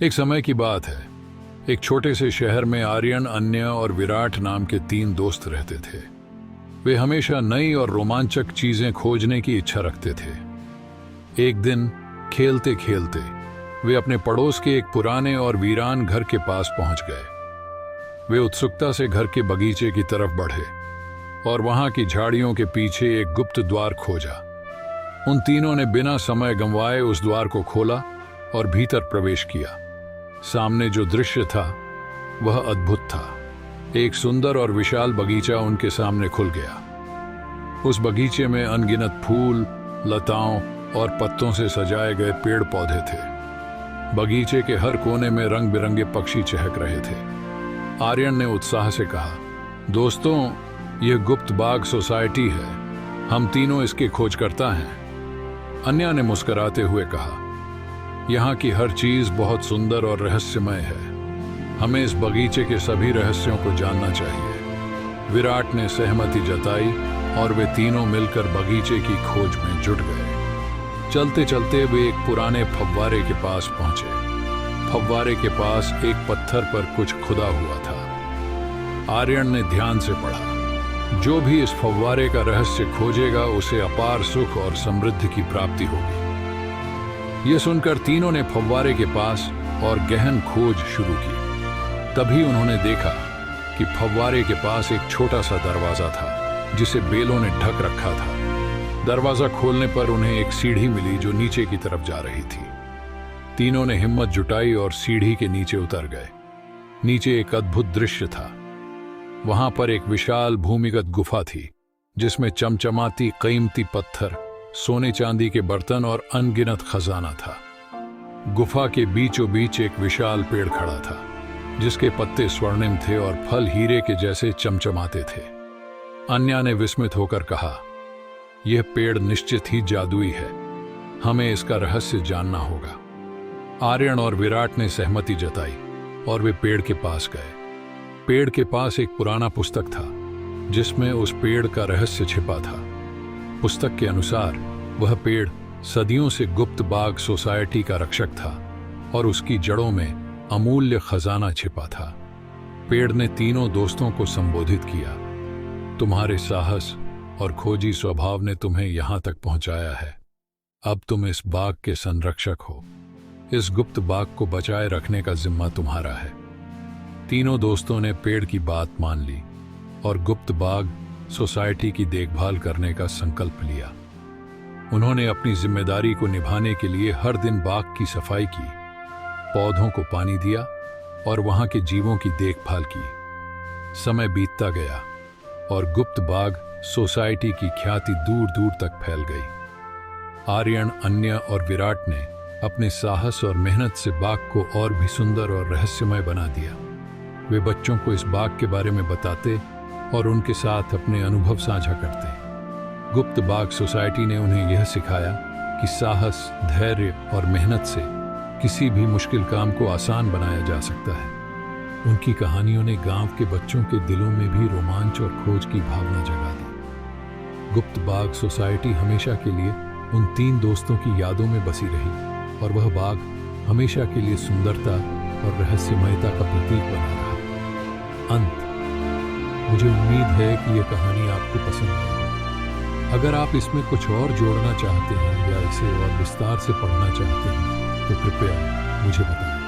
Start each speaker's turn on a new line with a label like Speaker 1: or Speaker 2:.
Speaker 1: एक समय की बात है। एक छोटे से शहर में आर्यन, अन्य और विराट नाम के 3 दोस्त रहते थे। वे हमेशा नई और रोमांचक चीजें खोजने की इच्छा रखते थे। एक दिन खेलते खेलते वे अपने पड़ोस के एक पुराने और वीरान घर के पास पहुंच गए। वे उत्सुकता से घर के बगीचे की तरफ बढ़े और वहां की झाड़ियों के पीछे एक गुप्त द्वार खोजा। उन तीनों ने बिना समय गंवाए उस द्वार को खोला और भीतर प्रवेश किया। सामने जो दृश्य था वह अद्भुत था। एक सुंदर और विशाल बगीचा उनके सामने खुल गया। उस बगीचे में अनगिनत फूल, लताओं और पत्तों से सजाए गए पेड़ पौधे थे। बगीचे के हर कोने में रंग बिरंगे पक्षी चहक रहे थे। आर्यन ने उत्साह से कहा, दोस्तों, यह गुप्त बाग सोसाइटी है। हम तीनों इसके खोजकर्ता हैं। अन्या ने मुस्कुराते हुए कहा, यहाँ की हर चीज बहुत सुंदर और रहस्यमय है। हमें इस बगीचे के सभी रहस्यों को जानना चाहिए। विराट ने सहमति जताई और वे तीनों मिलकर बगीचे की खोज में जुट गए। चलते चलते वे एक पुराने फव्वारे के पास पहुंचे। फव्वारे के पास एक पत्थर पर कुछ खुदा हुआ था। आर्यन ने ध्यान से पढ़ा, जो भी इस फव्वारे का रहस्य खोजेगा उसे अपार सुख और समृद्धि की प्राप्ति होगी। यह सुनकर तीनों ने फव्वारे के पास और गहन खोज शुरू की। तभी उन्होंने देखा कि फव्वारे के पास एक छोटा सा दरवाजा था जिसे बेलों ने ढक रखा था। दरवाजा खोलने पर उन्हें एक सीढ़ी मिली जो नीचे की तरफ जा रही थी। तीनों ने हिम्मत जुटाई और सीढ़ी के नीचे उतर गए। नीचे एक अद्भुत दृश्य था। वहां पर एक विशाल भूमिगत गुफा थी जिसमें चमचमाती कीमती पत्थर, सोने चांदी के बर्तन और अनगिनत खजाना था। गुफा के बीचों बीच एक विशाल पेड़ खड़ा था जिसके पत्ते स्वर्णिम थे और फल हीरे के जैसे चमचमाते थे। अन्या ने विस्मित होकर कहा, यह पेड़ निश्चित ही जादुई है। हमें इसका रहस्य जानना होगा। आर्यन और विराट ने सहमति जताई और वे पेड़ के पास गए। पेड़ के पास एक पुराना पुस्तक था जिसमें उस पेड़ का रहस्य छिपा था। पुस्तक के अनुसार वह पेड़ सदियों से गुप्त बाग सोसाइटी का रक्षक था और उसकी जड़ों में अमूल्य खजाना छिपा था। पेड़ ने तीनों दोस्तों को संबोधित किया, तुम्हारे साहस और खोजी स्वभाव ने तुम्हें यहां तक पहुंचाया है। अब तुम इस बाग के संरक्षक हो। इस गुप्त बाग को बचाए रखने का जिम्मा तुम्हारा है। तीनों दोस्तों ने पेड़ की बात मान ली और गुप्त बाग सोसाइटी की देखभाल करने का संकल्प लिया। उन्होंने अपनी जिम्मेदारी को निभाने के लिए हर दिन बाग की सफाई की, पौधों को पानी दिया और वहां के जीवों की देखभाल की। समय बीतता गया और गुप्त बाग सोसाइटी की ख्याति दूर दूर तक फैल गई। आर्यन, अन्य और विराट ने अपने साहस और मेहनत से बाग को और भी सुंदर और रहस्यमय बना दिया। वे बच्चों को इस बाग के बारे में बताते और उनके साथ अपने अनुभव साझा करते। गुप्त बाग सोसाइटी ने उन्हें यह सिखाया कि साहस, धैर्य और मेहनत से किसी भी मुश्किल काम को आसान बनाया जा सकता है। उनकी कहानियों ने गांव के बच्चों के दिलों में भी रोमांच और खोज की भावना जगा दी। गुप्त बाग सोसाइटी हमेशा के लिए उन 3 दोस्तों की यादों में बसी रही और वह बाग हमेशा के लिए सुंदरता और रहस्यमयता का प्रतीक बना रहा। अंत। मुझे उम्मीद है कि यह कहानी आपको पसंद आई। अगर आप इसमें कुछ और जोड़ना चाहते हैं या इसे और विस्तार से पढ़ना चाहते हैं तो कृपया मुझे बताएं।